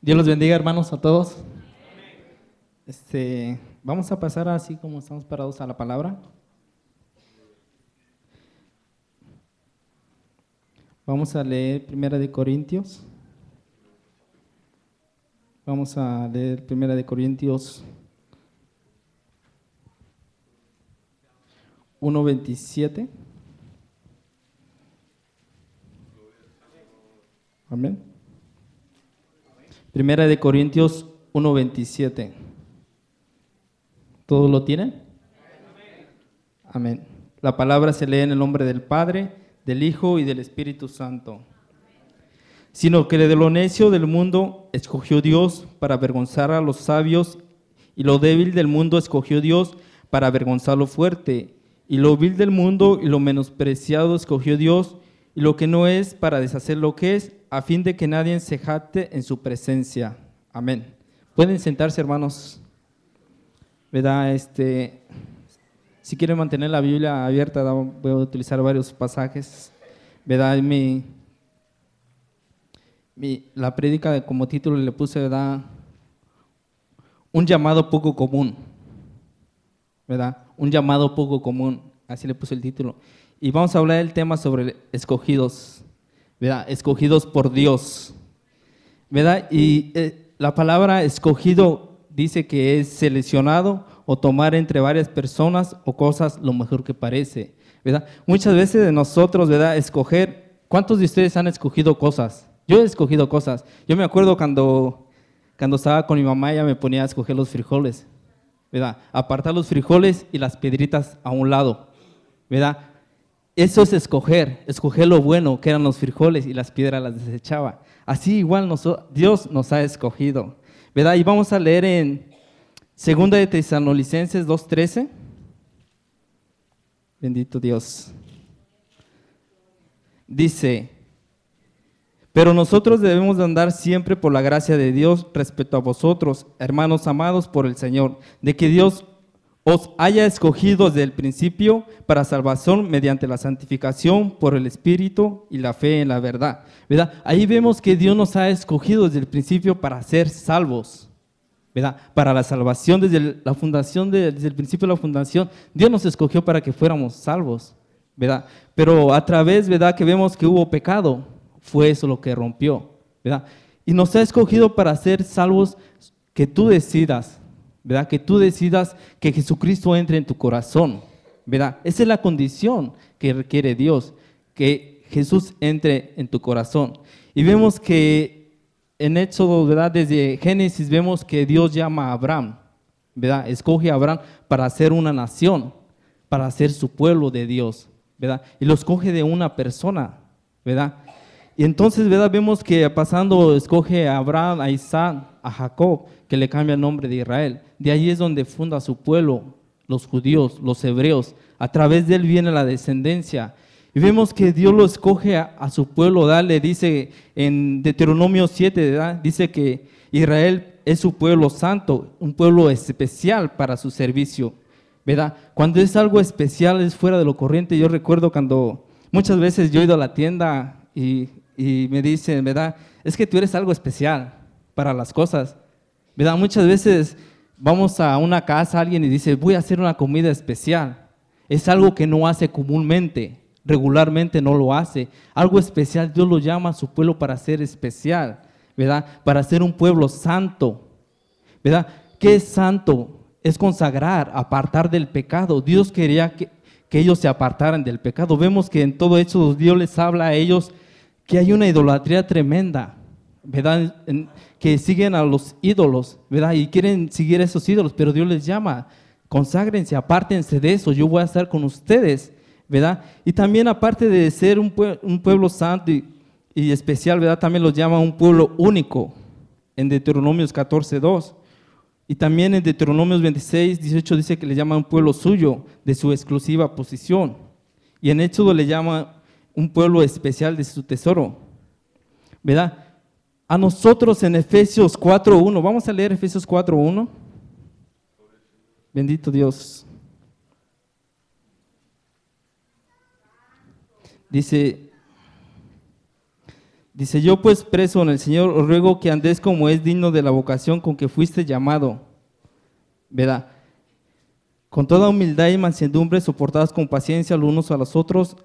Dios los bendiga, hermanos, a todos. Vamos a pasar así como estamos parados a la palabra. Vamos a leer Primera de Corintios. Vamos a leer Primera de Corintios 1:27. Amén. Primera de Corintios 1:27. ¿Todos lo tienen? Amén. La palabra se lee en el nombre del Padre, del Hijo y del Espíritu Santo. Sino que de lo necio del mundo escogió Dios para avergonzar a los sabios, y lo débil del mundo escogió Dios para avergonzar lo fuerte, y lo vil del mundo y lo menospreciado escogió Dios, y lo que no es para deshacer lo que es, a fin de que nadie se jacte en su presencia. Amén. Pueden sentarse, hermanos. ¿Verdad? Si quieren mantener la Biblia abierta, voy a utilizar varios pasajes. ¿Verdad? La prédica como título le puse, ¿verdad? Un llamado poco común. ¿Verdad? Un llamado poco común. Así le puse el título. Y vamos a hablar del tema sobre escogidos. ¿Verdad? Escogidos por Dios. ¿Verdad? Y la palabra escogido dice que es seleccionado o tomar entre varias personas o cosas lo mejor que parece, ¿verdad? Muchas veces de nosotros, ¿verdad? Escoger, ¿cuántos de ustedes han escogido cosas? Yo he escogido cosas. Yo me acuerdo cuando estaba con mi mamá, ella me ponía a escoger los frijoles, ¿verdad? Apartar los frijoles y las piedritas a un lado, ¿verdad? Eso es escoger lo bueno, que eran los frijoles, y las piedras las desechaba. Así igual Dios nos ha escogido, ¿verdad? Y vamos a leer en 2 de Tesalonicenses 2:13. Bendito Dios. Dice: pero nosotros debemos de andar siempre por la gracia de Dios respecto a vosotros, hermanos amados por el Señor, de que Dios os haya escogido desde el principio para salvación mediante la santificación por el Espíritu y la fe en la verdad, ¿verdad? Ahí vemos que Dios nos ha escogido desde el principio para ser salvos, ¿verdad? Para la salvación desde la fundación, desde el principio de la fundación, Dios nos escogió para que fuéramos salvos, ¿verdad? Pero a través, ¿verdad?, que vemos que hubo pecado, fue eso lo que rompió, ¿verdad? Y nos ha escogido para ser salvos, que tú decidas, ¿verdad? Que tú decidas que Jesucristo entre en tu corazón, ¿verdad? Esa es la condición que requiere Dios, que Jesús entre en tu corazón. Y vemos que en Éxodo, ¿verdad? Desde Génesis vemos que Dios llama a Abraham, ¿verdad? Escoge a Abraham para ser una nación, para ser su pueblo de Dios, ¿verdad? Y lo escoge de una persona, ¿verdad? Y entonces, ¿verdad? Vemos que pasando escoge a Abraham, a Isaac, a Jacob, que le cambia el nombre de Israel. De ahí es donde funda su pueblo, los judíos, los hebreos. A través de él viene la descendencia. Y vemos que Dios lo escoge a su pueblo, ¿verdad? Le dice en Deuteronomio 7, ¿verdad? Dice que Israel es su pueblo santo, un pueblo especial para su servicio, ¿verdad? Cuando es algo especial, es fuera de lo corriente. Yo recuerdo cuando muchas veces yo he ido a la tienda y me dicen, ¿verdad? Es que tú eres algo especial para las cosas, ¿verdad? Muchas veces vamos a una casa, alguien y dice, voy a hacer una comida especial. Es algo que no hace comúnmente, regularmente no lo hace. Algo especial, Dios lo llama a su pueblo para ser especial, ¿verdad? Para ser un pueblo santo, ¿verdad? ¿Qué es santo? Es consagrar, apartar del pecado. Dios quería que ellos se apartaran del pecado. Vemos que en todo eso Dios les habla a ellos que hay una idolatría tremenda, ¿verdad? Que siguen a los ídolos, ¿verdad? Y quieren seguir a esos ídolos, pero Dios les llama, conságrense, apártense de eso, yo voy a estar con ustedes, ¿verdad? Y también aparte de ser un pueblo santo y especial, ¿verdad? También los llama un pueblo único, en Deuteronomios 14:2. Y también en Deuteronomios 26:18 dice que le llama un pueblo suyo, de su exclusiva posición. Y en Éxodo le llama un pueblo especial de su tesoro, ¿verdad? A nosotros en Efesios 4:1, vamos a leer Efesios 4:1. Bendito Dios. Dice, Dice, yo pues preso en el Señor, os ruego que andéis como es digno de la vocación con que fuiste llamado, ¿verdad? Con toda humildad y mansedumbre, soportadas con paciencia los unos a los otros,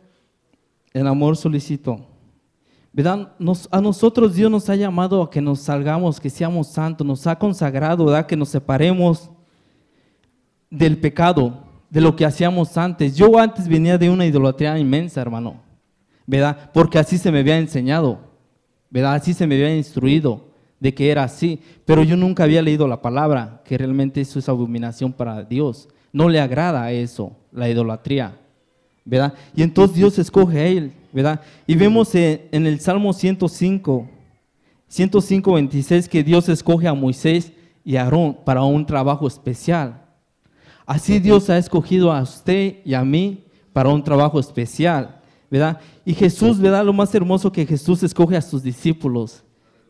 en amor solicito. ¿Verdad? A nosotros Dios nos ha llamado a que nos salgamos, que seamos santos, nos ha consagrado, ¿verdad? Que nos separemos del pecado, de lo que hacíamos antes. Yo antes venía de una idolatría inmensa, hermano, ¿verdad? Porque así se me había enseñado, ¿verdad? Así se me había instruido de que era así, pero yo nunca había leído la palabra, que realmente eso es abominación para Dios. No le agrada eso, la idolatría, ¿verdad? Y entonces Dios escoge a él, ¿verdad? Y vemos en el Salmo 105, 26, que Dios escoge a Moisés y a Aarón para un trabajo especial. Así Dios ha escogido a usted y a mí para un trabajo especial, ¿verdad? Y Jesús, ¿verdad? Lo más hermoso que Jesús escoge a sus discípulos,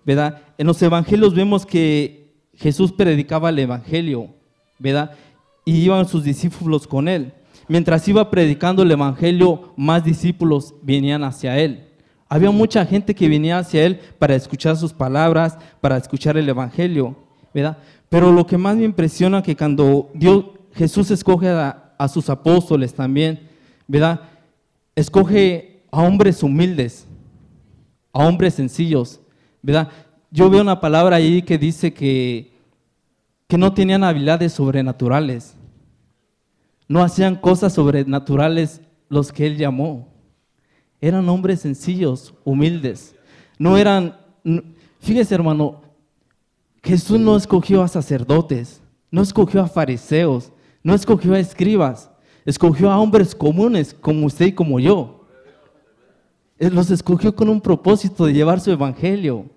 ¿verdad? En los evangelios vemos que Jesús predicaba el evangelio, ¿verdad? Y iban sus discípulos con él. Mientras iba predicando el evangelio, más discípulos venían hacia él. Había mucha gente que venía hacia él para escuchar sus palabras, para escuchar el evangelio, ¿verdad? Pero lo que más me impresiona es que cuando Jesús escoge a sus apóstoles también, ¿verdad? Escoge a hombres humildes, a hombres sencillos, ¿verdad? Yo veo una palabra ahí que dice que no tenían habilidades sobrenaturales. No hacían cosas sobrenaturales los que él llamó. Eran hombres sencillos, humildes. Fíjese, hermano, Jesús no escogió a sacerdotes, no escogió a fariseos, no escogió a escribas, escogió a hombres comunes como usted y como yo. Él los escogió con un propósito de llevar su evangelio,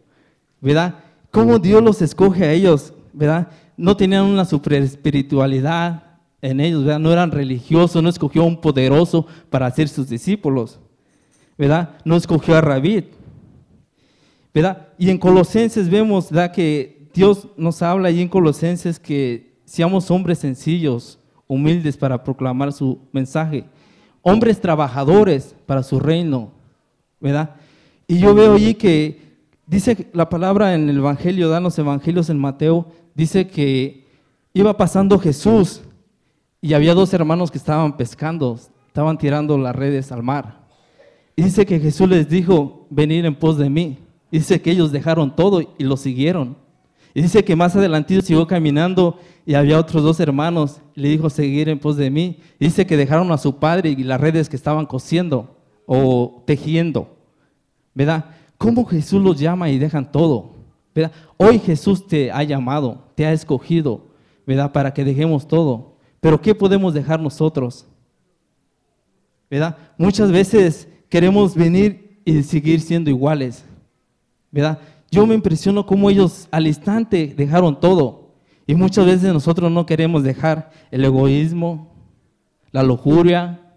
¿verdad? ¿Cómo Dios los escoge a ellos, verdad? No tenían una super espiritualidad en ellos, ¿verdad? No eran religiosos, no escogió a un poderoso para ser sus discípulos, ¿verdad? No escogió a Rabí, ¿verdad? Y en Colosenses vemos, ¿verdad? Que Dios nos habla ahí en Colosenses que seamos hombres sencillos, humildes para proclamar su mensaje, hombres trabajadores para su reino, ¿verdad? Y yo veo allí que dice la palabra en el evangelio, dan los evangelios en Mateo, dice que iba pasando Jesús y había dos hermanos que estaban pescando, estaban tirando las redes al mar. Y dice que Jesús les dijo, venid en pos de mí. Y dice que ellos dejaron todo y lo siguieron. Y dice que más adelante siguió caminando y había otros dos hermanos, y le dijo seguir en pos de mí. Y dice que dejaron a su padre y las redes que estaban cosiendo o tejiendo, ¿verdad? ¿Cómo Jesús los llama y dejan todo? ¿Verdad? Hoy Jesús te ha llamado, te ha escogido, ¿verdad? Para que dejemos todo. Pero ¿qué podemos dejar nosotros? ¿Verdad? Muchas veces queremos venir y seguir siendo iguales, ¿verdad? Yo me impresiono cómo ellos al instante dejaron todo. Y muchas veces nosotros no queremos dejar el egoísmo, la lujuria,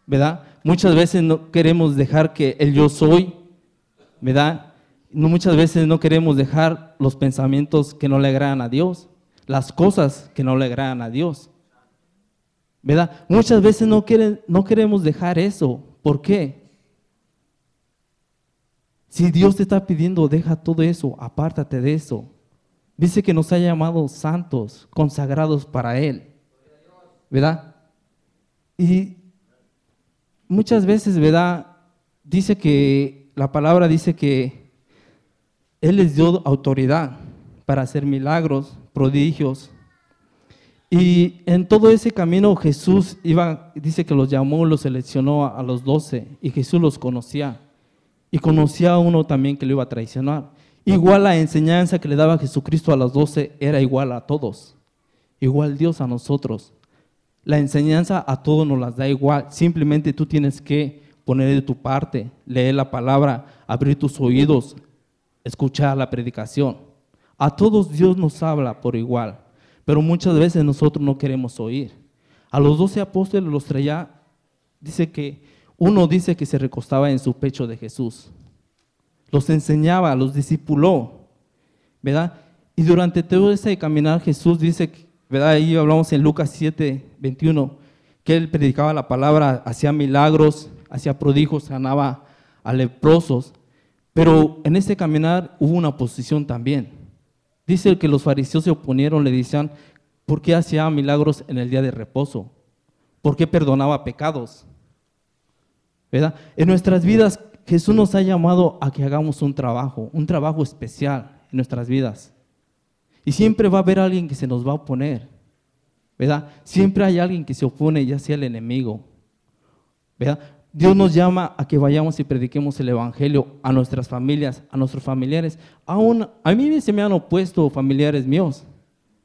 ¿verdad? Muchas veces no queremos dejar que el yo soy, ¿verdad? Muchas veces no queremos dejar los pensamientos que no le agradan a Dios, las cosas que no le agradan a Dios, ¿verdad? Muchas veces no queremos dejar eso. ¿Por qué? Si Dios te está pidiendo, deja todo eso, apártate de eso. Dice que nos ha llamado santos, consagrados para Él, ¿verdad? Y muchas veces, ¿verdad? Dice que, la palabra dice que Él les dio autoridad para hacer milagros, prodigios. Y en todo ese camino Jesús dice que los llamó, los seleccionó a los 12 y Jesús los conocía. Y conocía a uno también que lo iba a traicionar. Igual la enseñanza que le daba Jesucristo a los 12 era igual a todos. Igual Dios a nosotros. La enseñanza a todos nos las da igual. Simplemente tú tienes que poner de tu parte, leer la palabra, abrir tus oídos, escuchar la predicación. A todos Dios nos habla por igual. Pero muchas veces nosotros no queremos oír. A los 12 apóstoles los traía, uno dice que se recostaba en su pecho de Jesús. Los enseñaba, los discipuló, ¿verdad? Y durante todo ese caminar Jesús dice, ¿verdad? Ahí hablamos en Lucas 7, 21, que Él predicaba la palabra, hacía milagros, hacía prodigios, sanaba a leprosos, Pero en ese caminar hubo una oposición también. Dice que los fariseos se oponieron, le decían, ¿por qué hacía milagros en el día de reposo? ¿Por qué perdonaba pecados? ¿Verdad? En nuestras vidas, Jesús nos ha llamado a que hagamos un trabajo especial en nuestras vidas. Y siempre va a haber alguien que se nos va a oponer, ¿verdad? Siempre hay alguien que se opone, ya sea el enemigo, ¿verdad? Dios nos llama a que vayamos y prediquemos el evangelio a nuestras familias, a nuestros familiares. Aún a mí se me han opuesto familiares míos,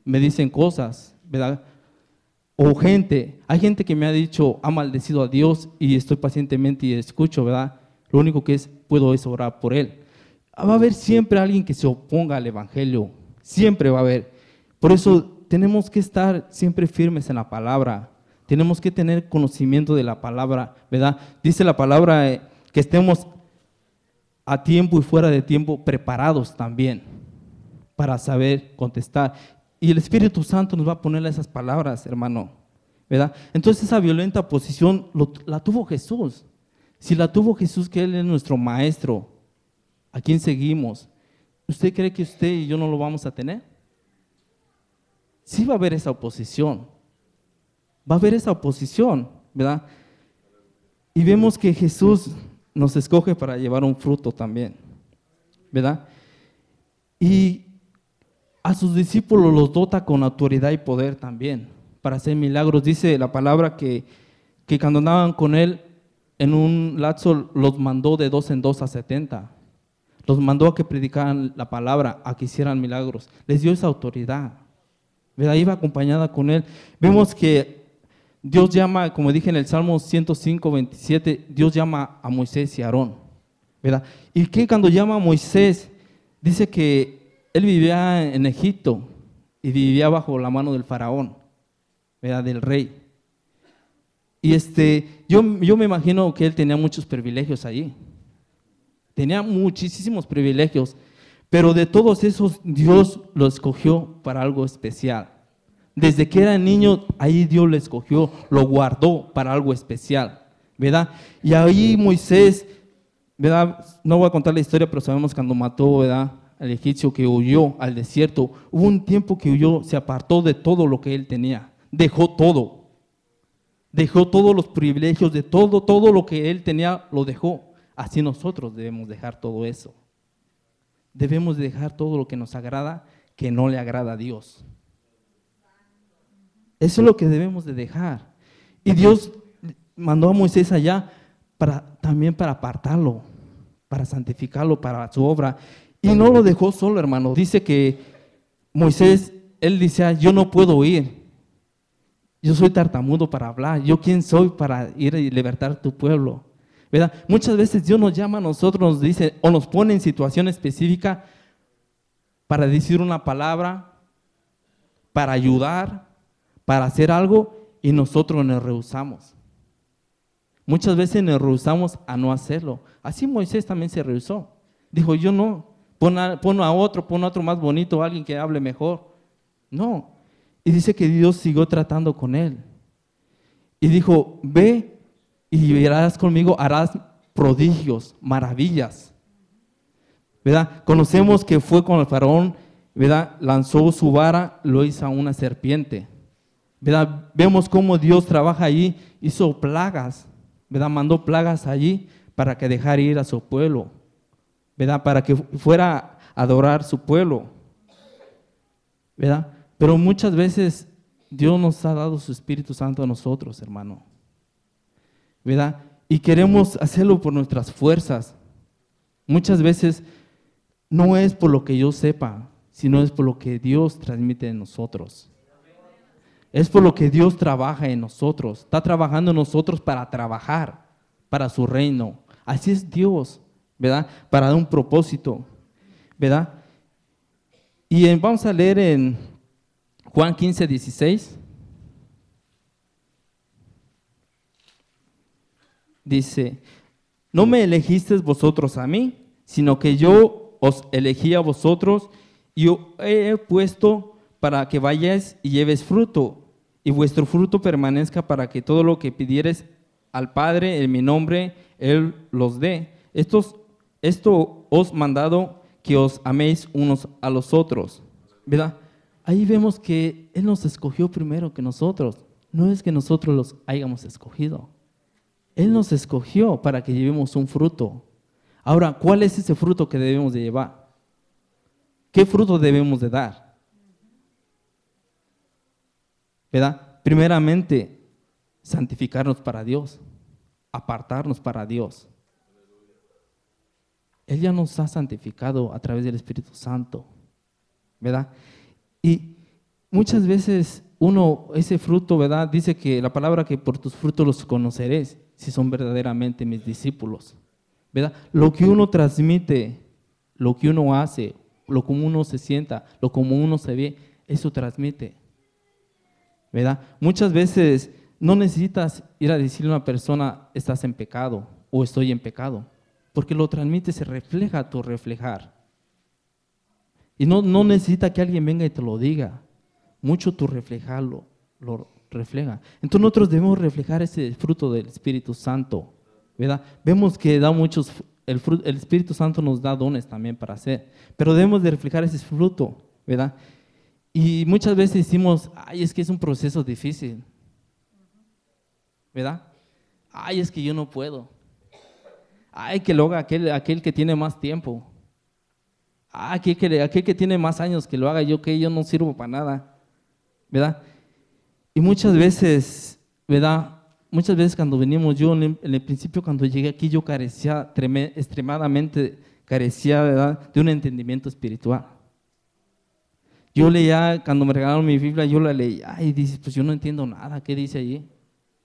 me dicen cosas, ¿verdad? O hay gente que me ha dicho, ha maldecido a Dios y estoy pacientemente y escucho, ¿verdad? Lo único que puedo es orar por él. Va a haber siempre alguien que se oponga al evangelio, siempre va a haber. Por eso tenemos que estar siempre firmes en la palabra, tenemos que tener conocimiento de la palabra, ¿verdad? Dice la palabra que estemos a tiempo y fuera de tiempo preparados también para saber contestar. Y el Espíritu Santo nos va a poner esas palabras, hermano, ¿verdad? Entonces esa violenta posición la tuvo Jesús. Si la tuvo Jesús, que Él es nuestro maestro, ¿a quién seguimos? ¿Usted cree que usted y yo no lo vamos a tener? Sí va a haber esa oposición. Va a haber esa oposición, ¿verdad? Y vemos que Jesús nos escoge para llevar un fruto también, ¿verdad? Y a sus discípulos los dota con autoridad y poder también para hacer milagros. Dice la palabra que cuando andaban con él en un lapso los mandó de 2 en 2 a 70. Los mandó a que predicaran la palabra, a que hicieran milagros. Les dio esa autoridad, ¿verdad? Iba acompañada con él. Vemos que Dios llama, como dije en el Salmo 105, 27, Dios llama a Moisés y a Aarón, ¿verdad? Y que cuando llama a Moisés, dice que él vivía en Egipto y vivía bajo la mano del faraón, ¿verdad? Del rey. Y yo me imagino que él tenía muchos privilegios allí. Tenía muchísimos privilegios, pero de todos esos Dios lo escogió para algo especial. Desde que era niño, ahí Dios lo escogió, lo guardó para algo especial, ¿verdad? Y ahí Moisés, ¿verdad? No voy a contar la historia, pero sabemos cuando mató, ¿verdad?, al egipcio, que huyó al desierto. Hubo un tiempo que huyó, se apartó de todo lo que él tenía, dejó todo. Dejó todos los privilegios, de todo lo que él tenía, lo dejó. Así nosotros debemos dejar todo eso. Debemos dejar todo lo que nos agrada, que no le agrada a Dios. Eso es lo que debemos de dejar. Y Dios mandó a Moisés allá también para apartarlo, para santificarlo, para su obra. Y no lo dejó solo, hermano. Dice que Moisés, él dice, yo no puedo ir. Yo soy tartamudo para hablar. ¿Yo quién soy para ir y libertar tu pueblo? ¿Verdad? Muchas veces Dios nos llama a nosotros, nos dice, o nos pone en situación específica para decir una palabra, para ayudar, para hacer algo, y nosotros nos rehusamos. Muchas veces nos rehusamos a no hacerlo. Así Moisés también se rehusó. Dijo, yo no, pon a otro más bonito, alguien que hable mejor. No. Y dice que Dios siguió tratando con él. Y dijo, ve y verás conmigo, harás prodigios, maravillas. ¿Verdad? Conocemos que fue con el faraón, ¿verdad? Lanzó su vara, lo hizo a una serpiente. ¿Verdad? Vemos cómo Dios trabaja allí, hizo plagas, ¿verdad? Mandó plagas allí para que dejara ir a su pueblo, ¿verdad? Para que fuera a adorar su pueblo, ¿verdad? Pero muchas veces Dios nos ha dado su Espíritu Santo a nosotros, hermano, ¿verdad? Y queremos hacerlo por nuestras fuerzas. Muchas veces no es por lo que yo sepa, sino es por lo que Dios transmite en nosotros. Es por lo que Dios trabaja en nosotros. Está trabajando en nosotros para trabajar para su reino. Así es Dios, ¿verdad? Para dar un propósito, ¿verdad? Y vamos a leer en Juan 15, 16. Dice, no me elegisteis vosotros a mí, sino que yo os elegí a vosotros y os he puesto para que vayáis y lleves fruto, y vuestro fruto permanezca, para que todo lo que pidiereis al Padre en mi nombre, Él los dé. Esto os mandado que os améis unos a los otros, ¿verdad? Ahí vemos que Él nos escogió primero que nosotros. No es que nosotros los hayamos escogido. Él nos escogió para que llevemos un fruto. Ahora, ¿cuál es ese fruto que debemos de llevar? ¿Qué fruto debemos de dar? ¿Verdad? Primeramente, santificarnos para Dios, apartarnos para Dios. Él ya nos ha santificado a través del Espíritu Santo, ¿verdad? Y muchas veces ese fruto, ¿verdad? Dice que la palabra que por tus frutos los conoceréis, si son verdaderamente mis discípulos, ¿verdad? Lo que uno transmite, lo que uno hace, lo como uno se sienta, lo como uno se ve, eso transmite, ¿verdad? Muchas veces no necesitas ir a decirle a una persona, estás en pecado o estoy en pecado, porque lo transmite, se refleja a tu reflejar. Y no necesita que alguien venga y te lo diga. Mucho tu reflejar lo refleja. Entonces nosotros debemos reflejar ese fruto del Espíritu Santo, ¿verdad? Vemos que da muchos, el Espíritu Santo nos da dones también para hacer, pero debemos de reflejar ese fruto, ¿verdad? Y muchas veces decimos, ay, es que es un proceso difícil, ¿verdad? Ay, es que yo no puedo. Ay, que lo haga aquel que tiene más tiempo. Aquel que tiene más años que lo haga, yo no sirvo para nada, ¿verdad? Y muchas veces, ¿verdad? Muchas veces cuando venimos, yo en el principio cuando llegué aquí, yo carecía, extremadamente carecía, ¿verdad?, de un entendimiento espiritual. Yo leía, cuando me regalaron mi Biblia, yo la leía y dice, pues yo no entiendo nada, ¿qué dice allí?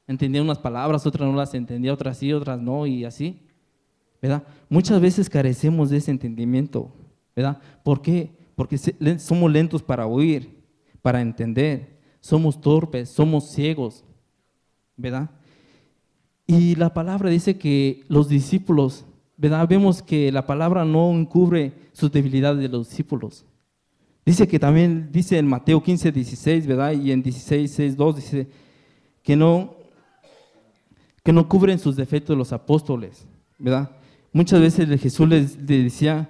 Entendía unas palabras, otras no las entendía, otras sí, otras no, y así, ¿verdad? Muchas veces carecemos de ese entendimiento, ¿verdad? ¿Por qué? Porque somos lentos para oír, para entender, somos torpes, somos ciegos, ¿verdad? Y la palabra dice que los discípulos, ¿verdad? Vemos que la palabra no encubre sus debilidades de los discípulos. Dice que también, dice en Mateo 15:16, ¿verdad? Y en 16:6:2 dice que no cubren sus defectos los apóstoles, ¿verdad? Muchas veces Jesús les decía,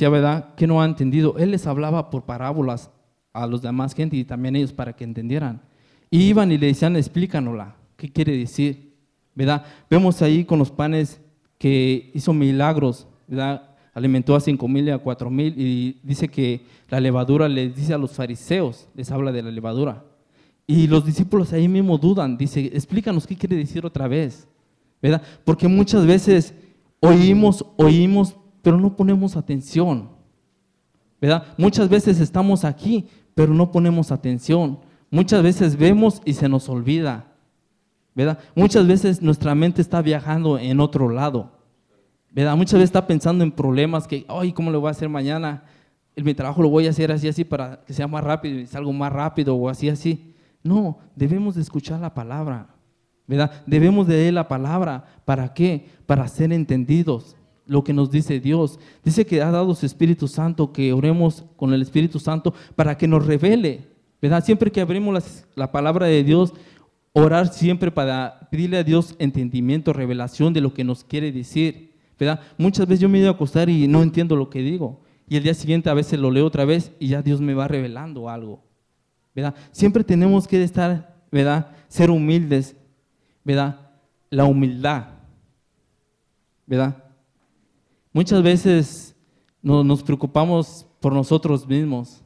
¿verdad?, que no ha entendido. Él les hablaba por parábolas a los demás gente y también ellos para que entendieran. Y iban y le decían, explícanosla, ¿qué quiere decir? ¿Verdad? Vemos ahí con los panes que hizo milagros, ¿verdad? Alimentó a 5,000 y a 4,000 y dice que la levadura les dice a los fariseos, les habla de la levadura. Y los discípulos ahí mismo dudan, dice, explícanos qué quiere decir otra vez, ¿verdad? Porque muchas veces oímos, pero no ponemos atención, ¿verdad? Muchas veces estamos aquí, pero no ponemos atención. Muchas veces vemos y se nos olvida, ¿verdad? Muchas veces nuestra mente está viajando en otro lado, ¿verdad? Muchas veces está pensando en problemas que, ay, ¿cómo lo voy a hacer mañana? Mi trabajo lo voy a hacer así para que sea más rápido y salga más rápido o así. No, debemos de escuchar la palabra, ¿verdad? Debemos de leer la palabra. ¿Para qué? Para ser entendidos. Lo que nos dice Dios. Dice que ha dado su Espíritu Santo, que oremos con el Espíritu Santo para que nos revele, ¿verdad? Siempre que abrimos la palabra de Dios, orar siempre para pedirle a Dios entendimiento, revelación de lo que nos quiere decir, ¿verdad? Muchas veces yo me he ido a acostar y no entiendo lo que digo. Y el día siguiente a veces lo leo otra vez y ya Dios me va revelando algo, ¿verdad? Siempre tenemos que estar, ¿verdad?, ser humildes, ¿verdad? La humildad, ¿verdad? Muchas veces nos preocupamos por nosotros mismos.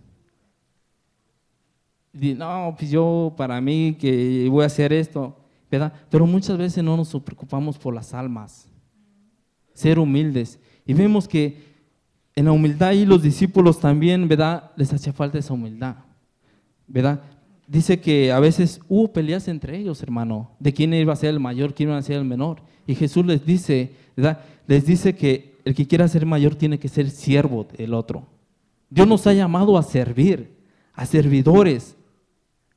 Y, no, pues yo para mí que voy a hacer esto, ¿verdad? Pero muchas veces no nos preocupamos por las almas. Ser humildes. Y vemos que en la humildad y los discípulos también, ¿verdad?, les hacía falta esa humildad, ¿verdad? Dice que a veces hubo peleas entre ellos, hermano, de quién iba a ser el mayor, quién iba a ser el menor. Y Jesús les dice, ¿verdad?, les dice que el que quiera ser mayor tiene que ser siervo del otro. Dios nos ha llamado a servir, a servidores,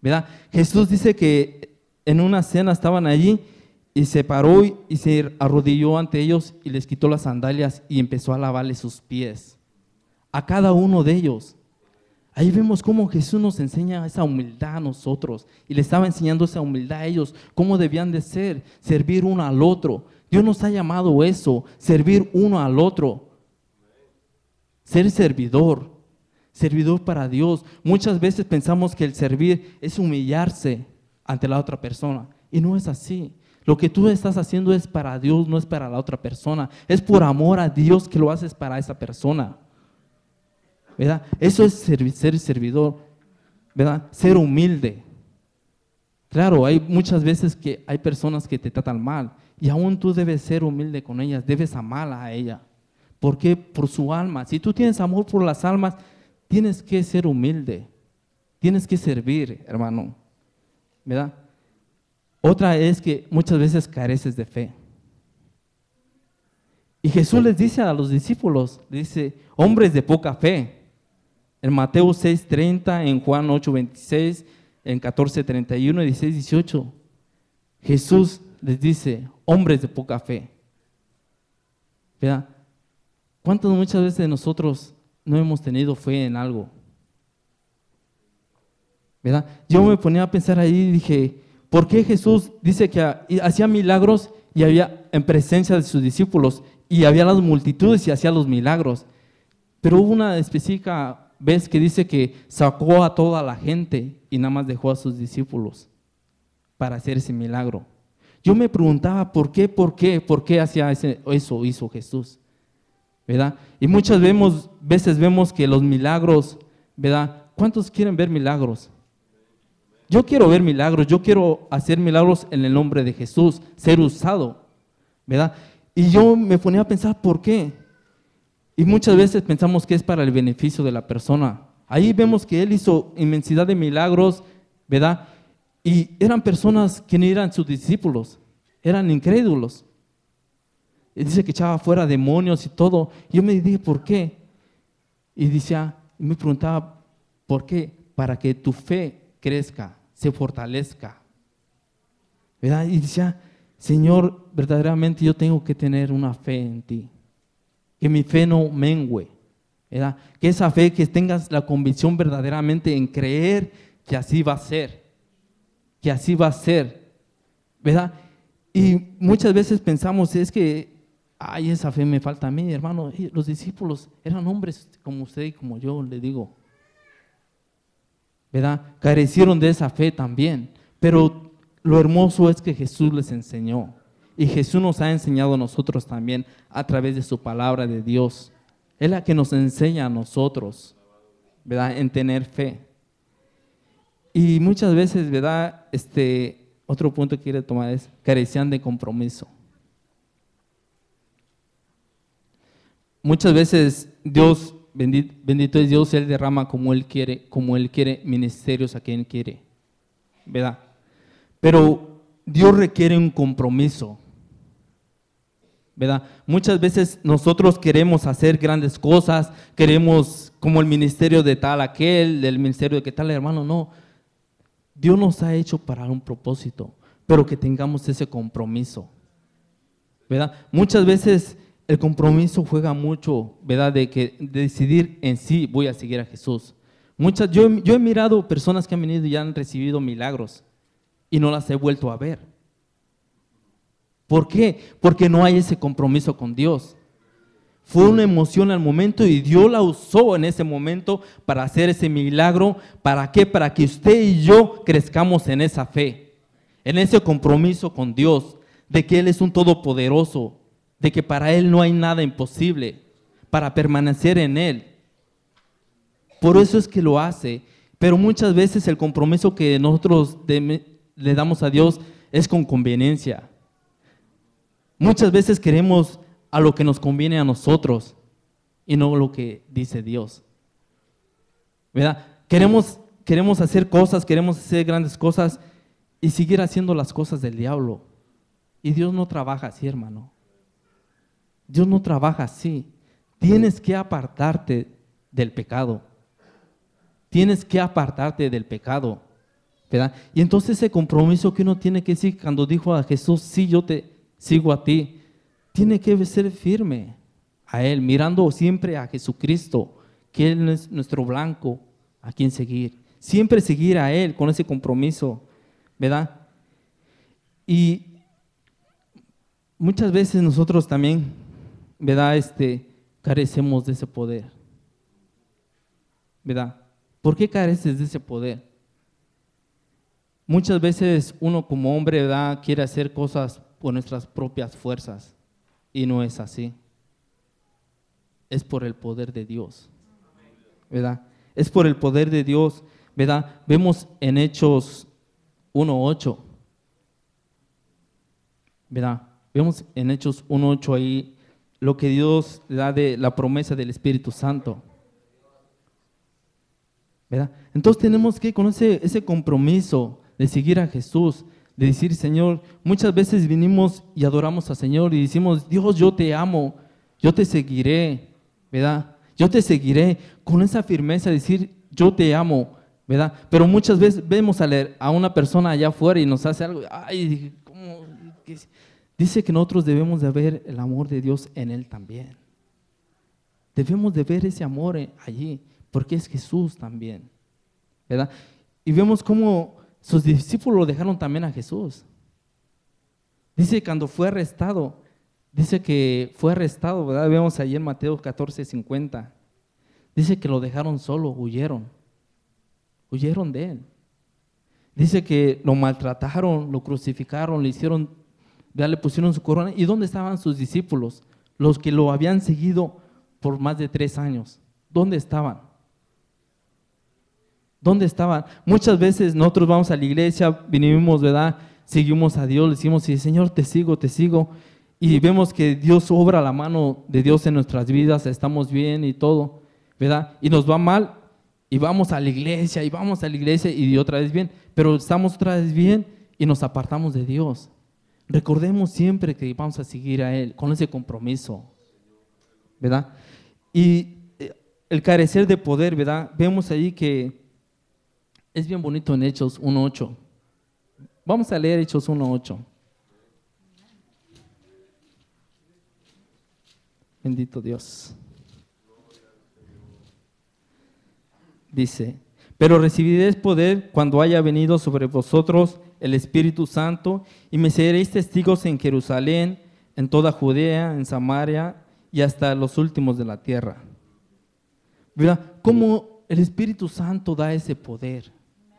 ¿verdad? Jesús dice que en una cena estaban allí y se paró y se arrodilló ante ellos y les quitó las sandalias y empezó a lavarle sus pies a cada uno de ellos. Ahí vemos cómo Jesús nos enseña esa humildad a nosotros y le estaba enseñando esa humildad a ellos, cómo debían de ser, servir uno al otro. Dios nos ha llamado eso, servir uno al otro, ser servidor, servidor para Dios. Muchas veces pensamos que el servir es humillarse ante la otra persona y no es así. Lo que tú estás haciendo es para Dios, no es para la otra persona. Es por amor a Dios que lo haces para esa persona, ¿verdad? Eso es ser servidor, ¿verdad? Ser humilde. Claro, hay muchas veces que hay personas que te tratan mal y aún tú debes ser humilde con ellas, debes amarla a ella. ¿Por qué? Por su alma. Si tú tienes amor por las almas, tienes que ser humilde, tienes que servir, hermano, ¿verdad? Otra es que muchas veces careces de fe. Y Jesús les dice a los discípulos, dice, hombres de poca fe. En Mateo 6:30, en Juan 8:26, en 14:31, 16:18, Jesús les dice, hombres de poca fe. ¿Verdad? ¿Cuántas muchas veces nosotros no hemos tenido fe en algo? ¿Verdad? Yo me ponía a pensar ahí y dije, ¿por qué Jesús dice que hacía milagros y había en presencia de sus discípulos y había las multitudes y hacía los milagros? Pero hubo una específica vez que dice que sacó a toda la gente y nada más dejó a sus discípulos para hacer ese milagro. Yo me preguntaba, ¿por qué hacía eso hizo Jesús? ¿Verdad? Y muchas veces vemos que los milagros, ¿verdad? ¿Cuántos quieren ver milagros? Yo quiero ver milagros, yo quiero hacer milagros en el nombre de Jesús, ser usado, ¿verdad? Y yo me ponía a pensar, ¿por qué? Y muchas veces pensamos que es para el beneficio de la persona. Ahí vemos que Él hizo inmensidad de milagros, ¿verdad? Y eran personas que no eran sus discípulos, eran incrédulos. Y dice que echaba fuera demonios y todo. Y yo me dije, ¿por qué? Y me preguntaba, ¿por qué? Para que tu fe crezca, se fortalezca, ¿verdad? Y decía, Señor, verdaderamente yo tengo que tener una fe en ti, que mi fe no mengüe, ¿verdad? Que esa fe, que tengas la convicción verdaderamente en creer que así va a ser, ¿verdad? Y muchas veces pensamos, es que, ay, esa fe me falta a mí, hermano. Y los discípulos eran hombres como usted y como yo, le digo, ¿verdad? Carecieron de esa fe también, pero lo hermoso es que Jesús les enseñó y Jesús nos ha enseñado a nosotros también a través de su palabra de Dios. Es la que nos enseña a nosotros, ¿verdad? En tener fe. Y muchas veces, ¿verdad? Otro punto que quiero tomar es carecían de compromiso. Muchas veces Dios, bendito es Dios, Él derrama como Él quiere ministerios a quien quiere, ¿verdad? Pero Dios requiere un compromiso, ¿verdad? Muchas veces nosotros queremos hacer grandes cosas, queremos como el ministerio de tal aquel, el ministerio de que tal hermano, no. Dios nos ha hecho para un propósito, pero que tengamos ese compromiso, ¿verdad? Muchas veces el compromiso juega mucho, ¿verdad? De decidir en sí, voy a seguir a Jesús. Yo he mirado personas que han venido y han recibido milagros y no las he vuelto a ver. ¿Por qué? Porque no hay ese compromiso con Dios. Fue una emoción al momento y Dios la usó en ese momento para hacer ese milagro. ¿Para qué? Para que usted y yo crezcamos en esa fe, en ese compromiso con Dios, de que Él es un todopoderoso, de que para Él no hay nada imposible, para permanecer en Él. Por eso es que lo hace, pero muchas veces el compromiso que nosotros le damos a Dios es con conveniencia. Muchas veces queremos a lo que nos conviene a nosotros y no lo que dice Dios, ¿verdad? Queremos hacer cosas, queremos hacer grandes cosas y seguir haciendo las cosas del diablo. Y Dios no trabaja así, hermano. Dios no trabaja así. Tienes que apartarte del pecado. Tienes que apartarte del pecado, ¿verdad? Y entonces ese compromiso que uno tiene que decir, cuando dijo a Jesús, sí, yo te sigo a ti, tiene que ser firme a Él, mirando siempre a Jesucristo, que Él es nuestro blanco, a quien seguir. Siempre seguir a Él con ese compromiso, ¿verdad? Y muchas veces nosotros también, ¿verdad? Carecemos de ese poder. ¿verdad? ¿Por qué careces de ese poder? Muchas veces uno como hombre, ¿verdad?, quiere hacer cosas por nuestras propias fuerzas y no es así. Es por el poder de Dios, ¿verdad? Es por el poder de Dios, ¿verdad? Vemos en Hechos 1:8, ¿verdad? Vemos en Hechos 1:8 ahí lo que Dios da de la promesa del Espíritu Santo, ¿verdad? Entonces tenemos que con ese compromiso de seguir a Jesús, de decir, Señor, muchas veces vinimos y adoramos al Señor y decimos, Dios, yo te amo, yo te seguiré, ¿verdad? Yo te seguiré con esa firmeza de decir, yo te amo, ¿verdad? Pero muchas veces vemos a una persona allá afuera y nos hace algo, ay, ¿cómo? Dice que nosotros debemos de ver el amor de Dios en Él también. Debemos de ver ese amor allí, porque es Jesús también, ¿verdad? Y vemos cómo sus discípulos dejaron también a Jesús. Dice que cuando fue arrestado, dice que fue arrestado, ¿verdad? Vemos ahí en Mateo 14:50. Dice que lo dejaron solo, huyeron de Él. Dice que lo maltrataron, lo crucificaron, le pusieron su corona. ¿Y dónde estaban sus discípulos? Los que lo habían seguido por más de 3 años. ¿Dónde estaban? ¿Dónde estaban? Muchas veces nosotros vamos a la iglesia, vinimos, ¿verdad? Seguimos a Dios, le decimos, sí, Señor, te sigo. Y vemos que Dios obra la mano de Dios en nuestras vidas, estamos bien y todo, ¿verdad? Y nos va mal y vamos a la iglesia y otra vez bien, pero estamos otra vez bien y nos apartamos de Dios. Recordemos siempre que vamos a seguir a Él con ese compromiso, ¿verdad? Y el carecer de poder, ¿verdad? Vemos ahí que es bien bonito en Hechos 1:8. Vamos a leer Hechos 1:8. Bendito Dios. Dice, pero recibiréis poder cuando haya venido sobre vosotros el Espíritu Santo y me seréis testigos en Jerusalén, en toda Judea, en Samaria y hasta los últimos de la tierra. ¿Verdad? ¿Cómo el Espíritu Santo da ese poder?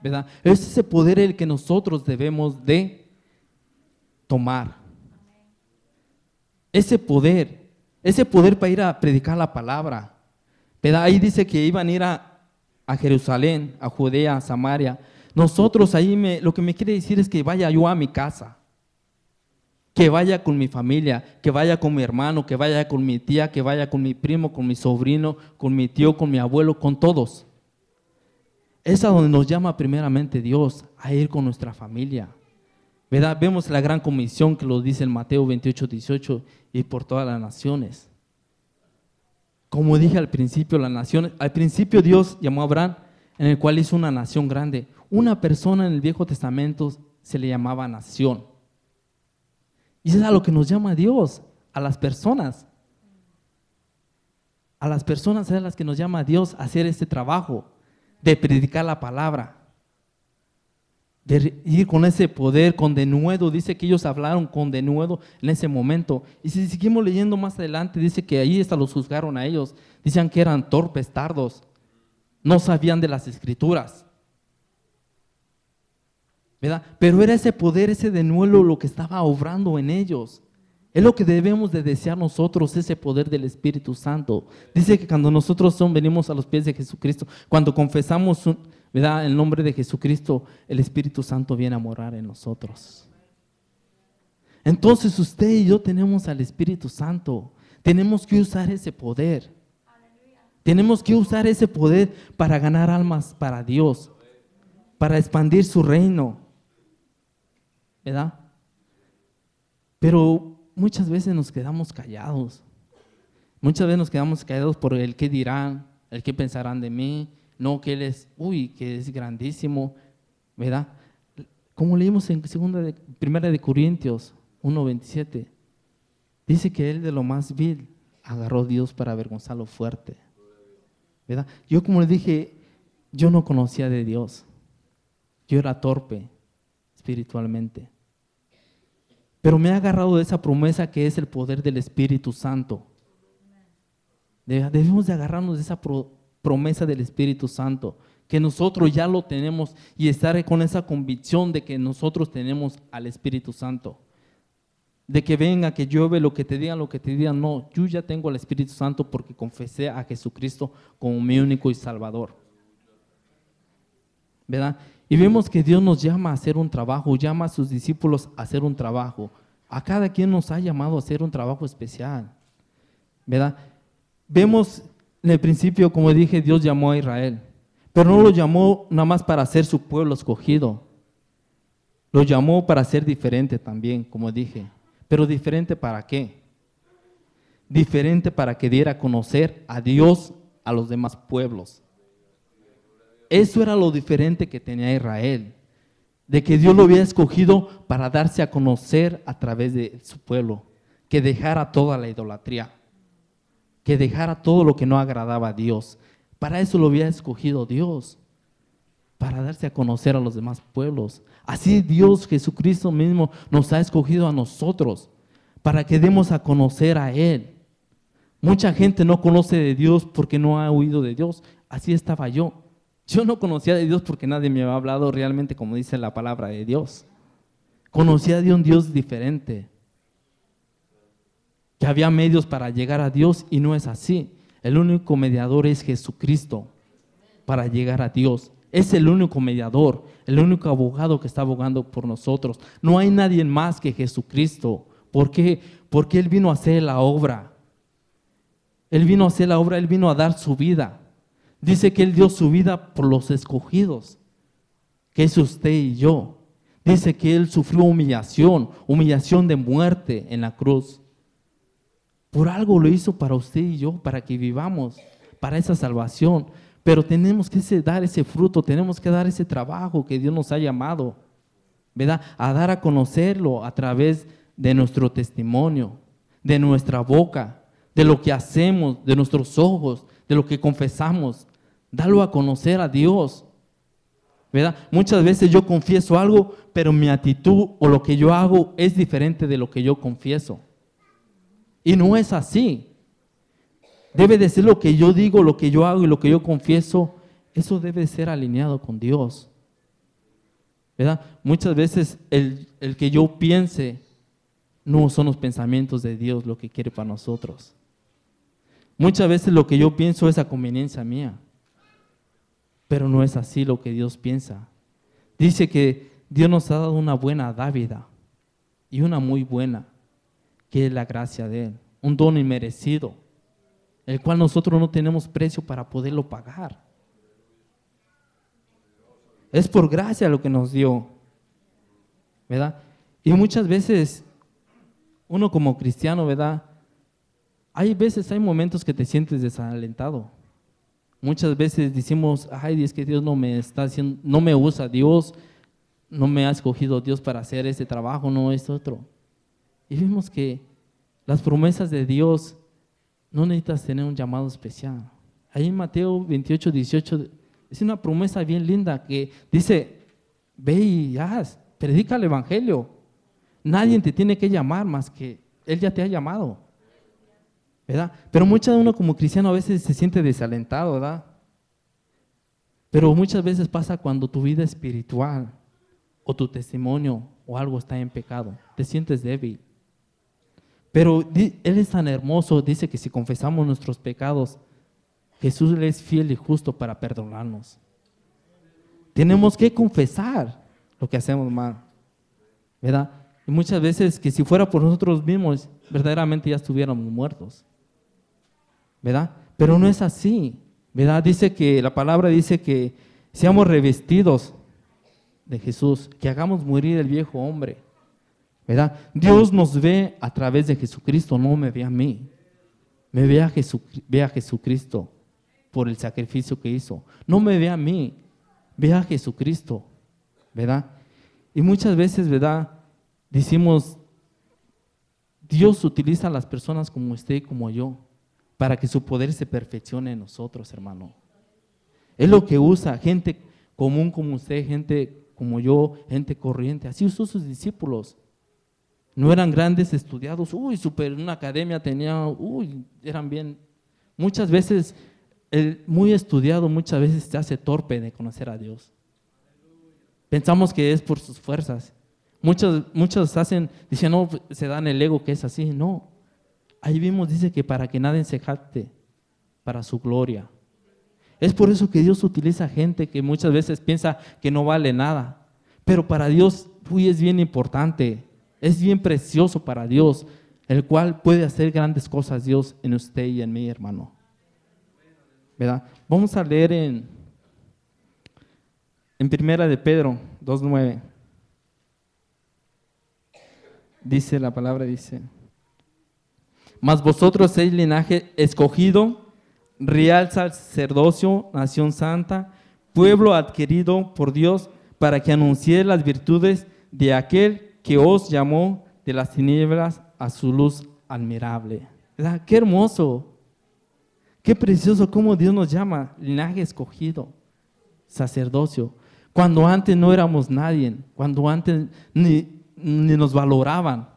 ¿Verdad? Es ese poder el que nosotros debemos de tomar. Ese poder para ir a predicar la palabra, ¿verdad? Ahí dice que iban a ir a Jerusalén, a Judea, a Samaria. Nosotros ahí lo que me quiere decir es que vaya yo a mi casa, que vaya con mi familia, que vaya con mi hermano, que vaya con mi tía, que vaya con mi primo, con mi sobrino, con mi tío, con mi abuelo, con todos. Es a donde nos llama primeramente Dios, a ir con nuestra familia, ¿verdad? Vemos la gran comisión que lo dice en Mateo 28:18, y por todas las naciones. Como dije al principio, al principio Dios llamó a Abraham, en el cual hizo una nación grande. Una persona en el Viejo Testamento se le llamaba nación. Y eso es a lo que nos llama Dios, a las personas. A las personas es a las que nos llama Dios a hacer este trabajo de predicar la palabra, de ir con ese poder, con denuedo. Dice que ellos hablaron con denuedo en ese momento. Y si seguimos leyendo más adelante, dice que ahí hasta los juzgaron a ellos. Dicen que eran torpes, tardos, no sabían de las escrituras, ¿verdad? Pero era ese poder, ese denuedo lo que estaba obrando en ellos. Es lo que debemos de desear nosotros, ese poder del Espíritu Santo. Dice que cuando nosotros venimos a los pies de Jesucristo, cuando confesamos, ¿verdad?, el nombre de Jesucristo, el Espíritu Santo viene a morar en nosotros. Entonces usted y yo tenemos al Espíritu Santo. Tenemos que usar ese poder. Tenemos que usar ese poder para ganar almas para Dios, para expandir su reino, ¿verdad? Pero muchas veces nos quedamos callados. Muchas veces nos quedamos callados por el qué dirán, el qué pensarán de mí. No, que Él es, que es grandísimo, ¿verdad? Como leímos en Primera de Corintios 1:27, dice que Él de lo más vil agarró a Dios para avergonzarlo fuerte, ¿verdad? Yo, como le dije, yo no conocía de Dios. Yo era torpe espiritualmente. Pero me ha agarrado de esa promesa que es el poder del Espíritu Santo. Debemos de agarrarnos de promesa del Espíritu Santo, que nosotros ya lo tenemos y estar con esa convicción de que nosotros tenemos al Espíritu Santo. De que venga, que llueve, lo que te digan, no, yo ya tengo al Espíritu Santo porque confesé a Jesucristo como mi único y Salvador. ¿Verdad? Y vemos que Dios nos llama a hacer un trabajo, llama a sus discípulos a hacer un trabajo. A cada quien nos ha llamado a hacer un trabajo especial. ¿Verdad? Vemos en el principio, como dije, Dios llamó a Israel, pero no lo llamó nada más para ser su pueblo escogido. Lo llamó para ser diferente también, como dije. Pero diferente ¿para qué? Diferente para que diera a conocer a Dios a los demás pueblos. Eso era lo diferente que tenía Israel, de que Dios lo había escogido para darse a conocer a través de su pueblo, que dejara toda la idolatría, que dejara todo lo que no agradaba a Dios. Para eso lo había escogido Dios, para darse a conocer a los demás pueblos. Así Dios, Jesucristo mismo, nos ha escogido a nosotros, para que demos a conocer a Él. Mucha gente no conoce de Dios porque no ha oído de Dios. Así estaba yo. Yo no conocía de Dios porque nadie me había hablado realmente como dice la palabra de Dios. Conocía de un Dios diferente, que había medios para llegar a Dios y no es así. El único mediador es Jesucristo para llegar a Dios. Es el único mediador, el único abogado que está abogando por nosotros. No hay nadie más que Jesucristo. ¿Por qué? Porque Él vino a hacer la obra. Él vino a hacer la obra, Él vino a dar su vida. Dice que Él dio su vida por los escogidos, que es usted y yo. Dice que Él sufrió humillación de muerte en la cruz. Por algo lo hizo para usted y yo, para que vivamos, para esa salvación. Pero tenemos que dar ese fruto, tenemos que dar ese trabajo que Dios nos ha llamado, ¿verdad? A dar a conocerlo a través de nuestro testimonio, de nuestra boca, de lo que hacemos, de nuestros ojos, de lo que confesamos. Darlo a conocer a Dios, ¿verdad? Muchas veces yo confieso algo, pero mi actitud o lo que yo hago es diferente de lo que yo confieso. Y no es así. Debe de ser lo que yo digo, lo que yo hago y lo que yo confieso, eso debe ser alineado con Dios, ¿verdad? Muchas veces el que yo piense no son los pensamientos de Dios lo que quiere para nosotros. Muchas veces lo que yo pienso es a conveniencia mía, pero no es así lo que Dios piensa. Dice que Dios nos ha dado una buena dávida y una muy buena, que es la gracia de Él, un don inmerecido, el cual nosotros no tenemos precio para poderlo pagar. Es por gracia lo que nos dio, ¿verdad? Y muchas veces uno como cristiano, ¿verdad? Hay momentos que te sientes desalentado. Muchas veces decimos, ay, es que Dios no me está haciendo, no me usa, Dios no me ha escogido Dios para hacer ese trabajo, no es otro. Y vemos que las promesas de Dios no necesitas tener un llamado especial. Ahí en Mateo 28, 18 es una promesa bien linda que dice, ve y haz, predica el evangelio. Nadie te tiene que llamar más que Él ya te ha llamado, ¿verdad? Pero muchas de uno como cristiano a veces se siente desalentado, ¿verdad? Pero muchas veces pasa cuando tu vida espiritual o tu testimonio o algo está en pecado, te sientes débil. Pero Él es tan hermoso, dice que si confesamos nuestros pecados, Jesús es fiel y justo para perdonarnos. Tenemos que confesar lo que hacemos mal, ¿verdad? Y muchas veces que si fuera por nosotros mismos, verdaderamente ya estuviéramos muertos, ¿verdad? Pero no es así, ¿verdad? Dice que la palabra dice que seamos revestidos de Jesús, que hagamos morir el viejo hombre, ¿verdad? Dios nos ve a través de Jesucristo, no me ve a mí, me ve a Jesucristo por el sacrificio que hizo. No me ve a mí, ve a Jesucristo, ¿verdad? Y muchas veces, ¿verdad? Decimos, Dios utiliza a las personas como usted y como yo para que su poder se perfeccione en nosotros, hermano. Es lo que usa gente común como usted, gente como yo, gente corriente. Así usó sus discípulos. No eran grandes estudiados, una academia tenía, eran bien. Muchas veces el muy estudiado muchas veces te hace torpe de conocer a Dios. Pensamos que es por sus fuerzas. Muchos dicen, no, se dan el ego que es así. No, ahí vimos, dice que para que nadie se jacte, para su gloria. Es por eso que Dios utiliza gente que muchas veces piensa que no vale nada. Pero para Dios, es bien importante, es bien precioso para Dios, el cual puede hacer grandes cosas Dios en usted y en mí, hermano. ¿Verdad? Vamos a leer en Primera de Pedro 2:9. Dice la palabra, dice: mas vosotros sois linaje escogido, real sacerdocio, nación santa, pueblo adquirido por Dios, para que anunciéis las virtudes de aquel que os llamó de las tinieblas a su luz admirable. ¿Verdad? Qué hermoso, qué precioso cómo Dios nos llama, linaje escogido, sacerdocio. Cuando antes no éramos nadie, cuando antes ni nos valoraban.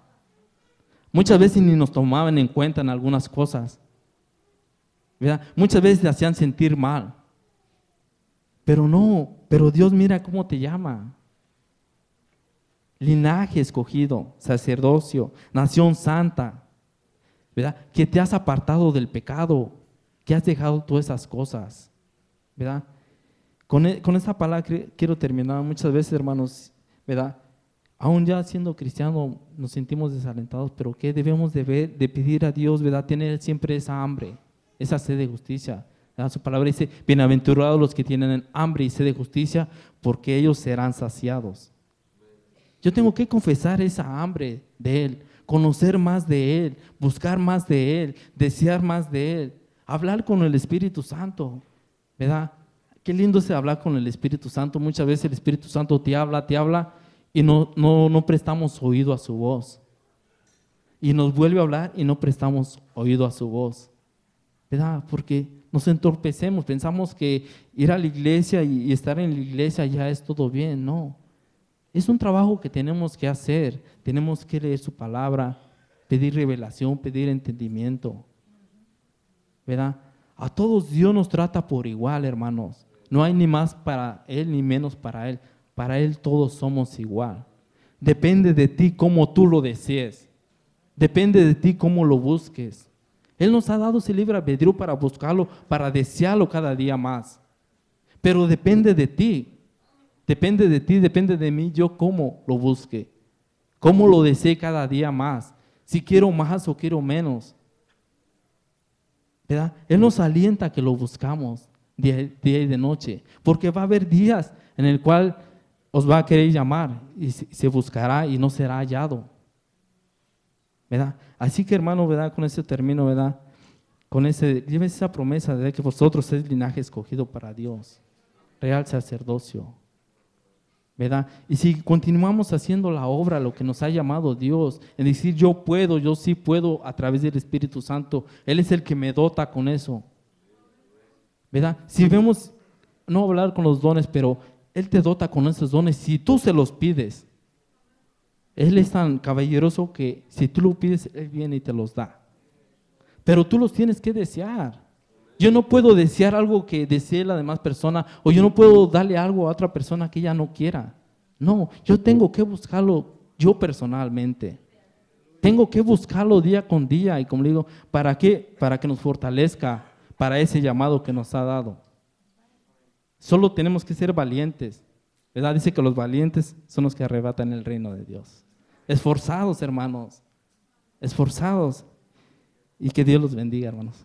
Muchas veces ni nos tomaban en cuenta en algunas cosas, ¿verdad? Muchas veces te hacían sentir mal. Pero no, pero Dios mira cómo te llama. Linaje escogido, sacerdocio, nación santa, ¿verdad? Que te has apartado del pecado, que has dejado todas esas cosas, ¿verdad? Con esta palabra quiero terminar. Muchas veces, hermanos, ¿verdad? Aún ya siendo cristiano nos sentimos desalentados, pero ¿qué debemos de pedir a Dios, ¿verdad? Tener siempre esa hambre, esa sed de justicia, ¿verdad? Su palabra dice, bienaventurados los que tienen hambre y sed de justicia, porque ellos serán saciados. Yo tengo que confesar esa hambre de Él, conocer más de Él, buscar más de Él, desear más de Él, hablar con el Espíritu Santo, ¿verdad? Qué lindo es hablar con el Espíritu Santo. Muchas veces el Espíritu Santo te habla y no prestamos oído a su voz. Y nos vuelve a hablar y no prestamos oído a su voz, ¿verdad? Porque nos entorpecemos, pensamos que ir a la iglesia y estar en la iglesia ya es todo bien. No, es un trabajo que tenemos que hacer. Tenemos que leer su palabra, pedir revelación, pedir entendimiento, ¿verdad? A todos Dios nos trata por igual, hermanos. No hay ni más para Él ni menos para Él. Para Él todos somos igual. Depende de ti cómo tú lo desees. Depende de ti cómo lo busques. Él nos ha dado ese libre albedrío para buscarlo, para desearlo cada día más. Pero depende de ti. Depende de ti, depende de mí, yo cómo lo busque. Cómo lo desee cada día más. Si quiero más o quiero menos, ¿verdad? Él nos alienta a que lo buscamos día y de noche. Porque va a haber días en el cual os va a querer llamar y se buscará y no será hallado, ¿verdad? Así que, hermano, ¿verdad? Con ese término, ¿verdad? Lleve esa promesa de que vosotros es linaje escogido para Dios, real sacerdocio, ¿verdad? Y si continuamos haciendo la obra, lo que nos ha llamado Dios, en decir yo sí puedo a través del Espíritu Santo, Él es el que me dota con eso, ¿verdad? Si vemos, no hablar con los dones, pero Él te dota con esos dones si tú se los pides. Él es tan caballeroso que si tú lo pides, Él viene y te los da. Pero tú los tienes que desear. Yo no puedo desear algo que desee la demás persona, o yo no puedo darle algo a otra persona que ella no quiera. No, yo tengo que buscarlo yo personalmente. Tengo que buscarlo día con día. Y como le digo, ¿para qué? Para que nos fortalezca para ese llamado que nos ha dado. Solo tenemos que ser valientes, ¿verdad? Dice que los valientes son los que arrebatan el reino de Dios. Esforzados, hermanos, esforzados. Y que Dios los bendiga, hermanos.